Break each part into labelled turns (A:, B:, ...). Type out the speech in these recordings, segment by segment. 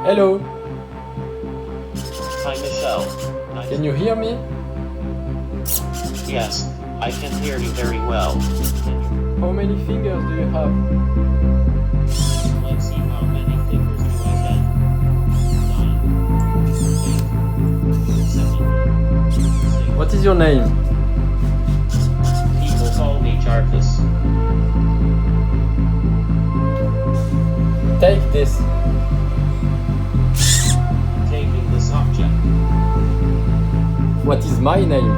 A: Hello,
B: Hi, Michelle.
A: can you hear me?
B: Yes, I can hear you very well.
A: How many fingers do you have?
B: Let's see how many fingers do I have. 9, 8, 7,
A: What is your name?
B: 6. People call me Jarvis.
A: Take this.
B: Taking this object.
A: What is my name?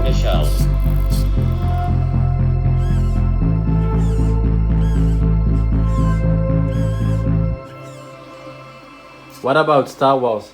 B: Michelle.
A: What about Star Wars?